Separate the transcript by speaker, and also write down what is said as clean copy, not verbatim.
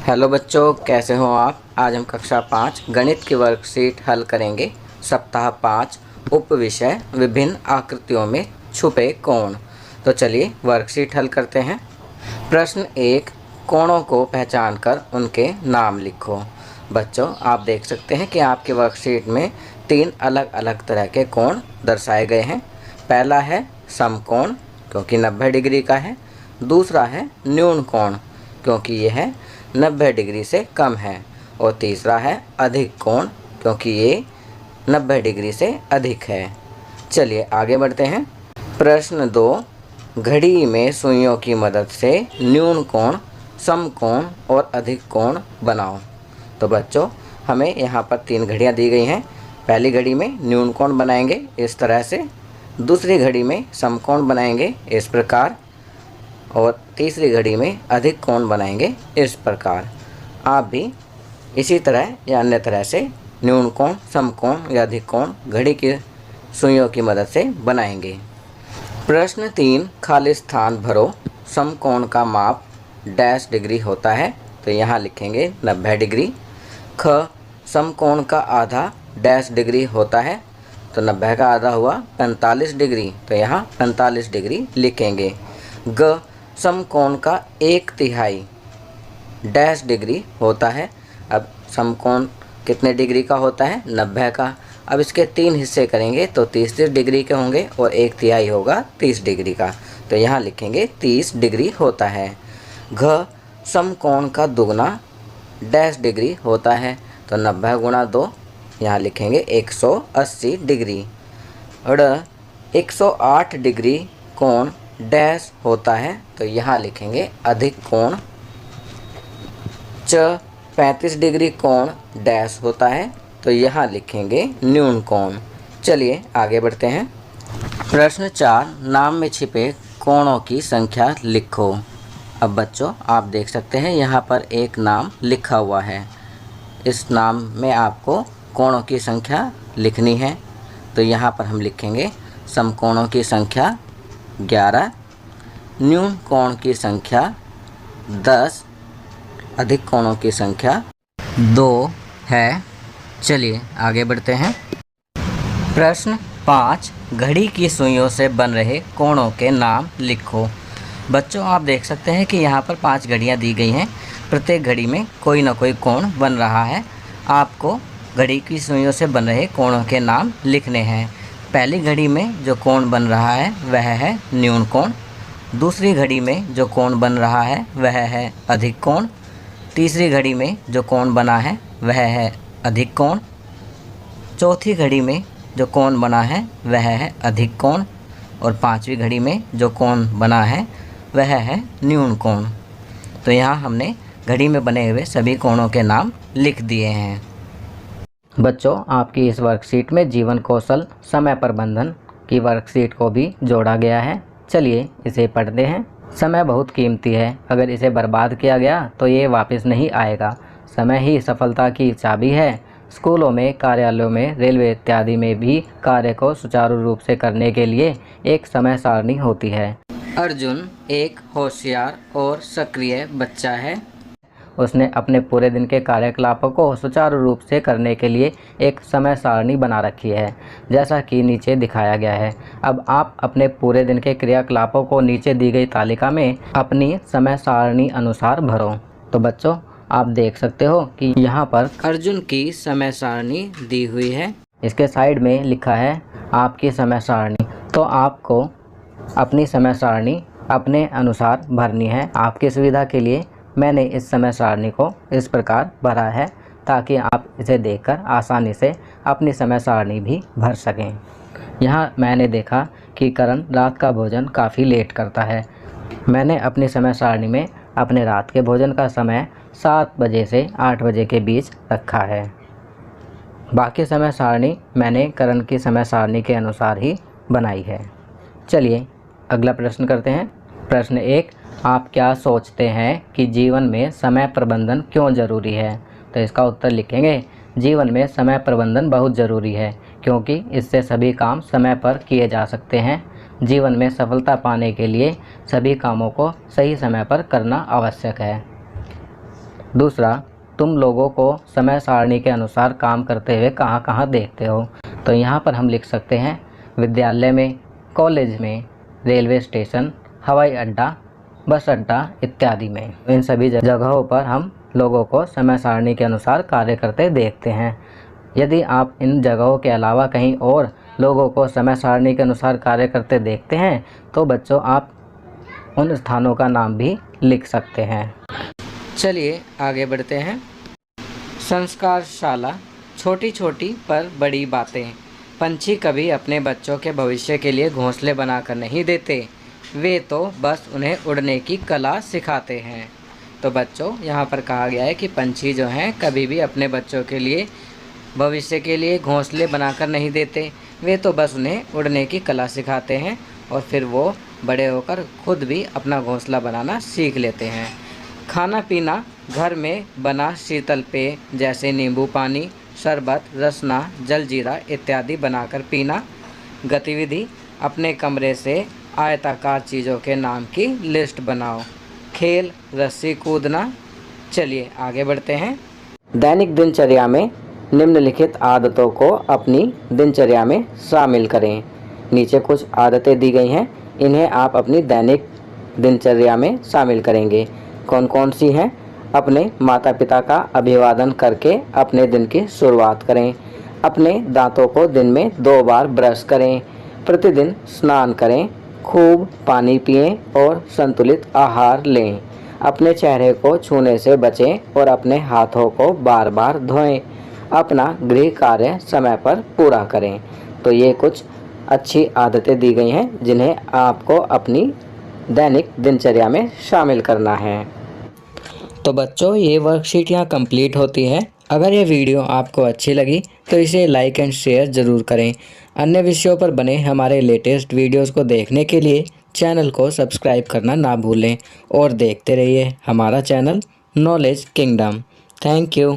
Speaker 1: Hello बच्चों, कैसे हो आप। आज हम कक्षा 5 गणित की वर्कशीट हल करेंगे। सप्ताह 5 उप विषय विभिन्न आकृतियों में छुपे कोण। तो चलिए वर्कशीट हल करते हैं। प्रश्न 1, कोणों को पहचानकर उनके नाम लिखो। बच्चों, आप देख सकते हैं कि आपके वर्कशीट में 3 अलग अलग तरह के कोण दर्शाए गए हैं। पहला है समकोण, क्योंकि 90 डिग्री का है। दूसरा है न्यून कोण, क्योंकि यह 90 डिग्री से कम है। और तीसरा है अधिक कोण, क्योंकि ये 90 डिग्री से अधिक है। चलिए आगे बढ़ते हैं। प्रश्न 2, घड़ी में सुइयों की मदद से न्यून कोण, समकोण और अधिक कोण बनाओ। तो बच्चों, हमें यहाँ पर 3 घड़ियाँ दी गई हैं। पहली घड़ी में न्यून कोण बनाएंगे इस तरह से, दूसरी घड़ी में समकोण बनाएंगे इस प्रकार, और तीसरी घड़ी में अधिक कोण बनाएंगे इस प्रकार। आप भी इसी तरह या अन्य तरह से न्यून कोण, समकोण या अधिक कोण घड़ी की सुइयों की मदद से बनाएंगे। प्रश्न 3, खाली स्थान भरो। समकोण का माप डैश डिग्री होता है, तो यहाँ लिखेंगे 90 डिग्री। ख, समकोण का आधा डैश डिग्री होता है, तो 90 का आधा हुआ 45 डिग्री, तो यहाँ 45 डिग्री लिखेंगे। ग, समकोण का 1/3 डैश डिग्री होता है। अब समकोण कितने डिग्री का होता है? 90 का। अब इसके 3 हिस्से करेंगे तो 30 डिग्री के होंगे और 1/3 होगा 30 डिग्री का, तो यहाँ लिखेंगे 30 डिग्री होता है। घ, समकोण का दुगना डैश डिग्री होता है, तो 90 गुणा 2, यहाँ लिखेंगे 180 डिग्री। ड़, 108 डिग्री कोण डैश होता है, तो यहाँ लिखेंगे अधिक कोण। च, 35 डिग्री कोण डैश होता है, तो यहाँ लिखेंगे न्यून कोण। चलिए आगे बढ़ते हैं। प्रश्न 4, नाम में छिपे कोणों की संख्या लिखो। अब बच्चों, आप देख सकते हैं यहाँ पर एक नाम लिखा हुआ है। इस नाम में आपको कोणों की संख्या लिखनी है, तो यहाँ पर हम लिखेंगे समकोणों की संख्या 11, न्यून कोण की संख्या 10, अधिक कोणों की संख्या 2 है। चलिए आगे बढ़ते हैं। प्रश्न 5, घड़ी की सुइयों से बन रहे कोणों के नाम लिखो। बच्चों, आप देख सकते हैं कि यहाँ पर 5 घड़ियाँ दी गई हैं। प्रत्येक घड़ी में कोई ना कोई कोण बन रहा है। आपको घड़ी की सुइयों से बन रहे कोणों के नाम लिखने हैं। पहली घड़ी में जो कोण बन रहा है वह है न्यून कोण। दूसरी घड़ी में जो कोण बन रहा है वह है अधिक कोण। तीसरी घड़ी में जो कोण बना है वह है अधिक कोण। चौथी घड़ी में जो कोण बना है वह है अधिक कोण। और पांचवी घड़ी में जो कोण बना है वह है न्यून कोण। तो यहाँ हमने घड़ी में बने हुए सभी कोणों के नाम लिख दिए हैं। बच्चों, आपकी इस वर्कशीट में जीवन कौशल समय प्रबंधन की वर्कशीट को भी जोड़ा गया है। चलिए इसे पढ़ते हैं। समय बहुत कीमती है, अगर इसे बर्बाद किया गया तो ये वापस नहीं आएगा। समय ही सफलता की चाबी है। स्कूलों में, कार्यालयों में, रेलवे इत्यादि में भी कार्य को सुचारू रूप से करने के लिए एक समय सारणी होती है। अर्जुन एक होशियार और सक्रिय बच्चा है। उसने अपने पूरे दिन के कार्यकलापों को सुचारू रूप से करने के लिए एक समय सारणी बना रखी है, जैसा कि नीचे दिखाया गया है। अब आप अपने पूरे दिन के क्रियाकलापों को नीचे दी गई तालिका में अपनी समय सारणी अनुसार भरो। तो बच्चों, आप देख सकते हो कि यहाँ पर अर्जुन की समय सारणी दी हुई है। इसके साइड में लिखा है आपकी समय सारणी। तो आपको अपनी समय सारणी अपने अनुसार भरनी है। आपकी सुविधा के लिए मैंने इस समय सारणी को इस प्रकार भरा है, ताकि आप इसे देखकर आसानी से अपनी समय सारणी भी भर सकें। यहाँ मैंने देखा कि करण रात का भोजन काफ़ी लेट करता है। मैंने अपनी समय सारणी में अपने रात के भोजन का समय 7 बजे से 8 बजे के बीच रखा है। बाकी समय सारणी मैंने करण की समय सारणी के अनुसार ही बनाई है। चलिए अगला प्रश्न करते हैं। प्रश्न 1, आप क्या सोचते हैं कि जीवन में समय प्रबंधन क्यों ज़रूरी है? तो इसका उत्तर लिखेंगे, जीवन में समय प्रबंधन बहुत ज़रूरी है, क्योंकि इससे सभी काम समय पर किए जा सकते हैं। जीवन में सफलता पाने के लिए सभी कामों को सही समय पर करना आवश्यक है। दूसरा, तुम लोगों को समय सारणी के अनुसार काम करते हुए कहाँ कहाँ देखते हो? तो यहाँ पर हम लिख सकते हैं विद्यालय में, कॉलेज में, रेलवे स्टेशन, हवाई अड्डा, बस अड्डा इत्यादि में। इन सभी जगहों पर हम लोगों को समय सारणी के अनुसार कार्य करते देखते हैं। यदि आप इन जगहों के अलावा कहीं और लोगों को समय सारणी के अनुसार कार्य करते देखते हैं तो बच्चों आप उन स्थानों का नाम भी लिख सकते हैं। चलिए आगे बढ़ते हैं। संस्कारशाला, छोटी छोटी पर बड़ी बातें। पंछी कभी अपने बच्चों के भविष्य के लिए घोंसले बनाकर नहीं देते, वे तो बस उन्हें उड़ने की कला सिखाते हैं। तो बच्चों यहाँ पर कहा गया है कि पंछी जो हैं कभी भी अपने बच्चों के लिए भविष्य के लिए घोंसले बनाकर नहीं देते, वे तो बस उन्हें उड़ने की कला सिखाते हैं और फिर वो बड़े होकर खुद भी अपना घोंसला बनाना सीख लेते हैं। खाना पीना, घर में बना शीतल पेय जैसे नींबू पानी, शरबत, रसना, जलजीरा इत्यादि बनाकर पीना। गतिविधि, अपने कमरे से आयताकार चीज़ों के नाम की लिस्ट बनाओ। खेल, रस्सी कूदना। चलिए आगे बढ़ते हैं। दैनिक दिनचर्या में निम्नलिखित आदतों को अपनी दिनचर्या में शामिल करें। नीचे कुछ आदतें दी गई हैं, इन्हें आप अपनी दैनिक दिनचर्या में शामिल करेंगे। कौन कौन सी हैं? अपने माता पिता का अभिवादन करके अपने दिन की शुरुआत करें। अपने दांतों को दिन में 2 बार ब्रश करें। प्रतिदिन स्नान करें। खूब पानी पिएं और संतुलित आहार लें। अपने चेहरे को छूने से बचें और अपने हाथों को बार बार धोएं। अपना गृह कार्य समय पर पूरा करें। तो ये कुछ अच्छी आदतें दी गई हैं जिन्हें आपको अपनी दैनिक दिनचर्या में शामिल करना है। तो बच्चों ये वर्कशीट यहाँ कंप्लीट होती है। अगर ये वीडियो आपको अच्छी लगी तो इसे लाइक एंड शेयर ज़रूर करें। अन्य विषयों पर बने हमारे लेटेस्ट वीडियोस को देखने के लिए चैनल को सब्सक्राइब करना ना भूलें और देखते रहिए हमारा channel knowledge kingdom. Thank you.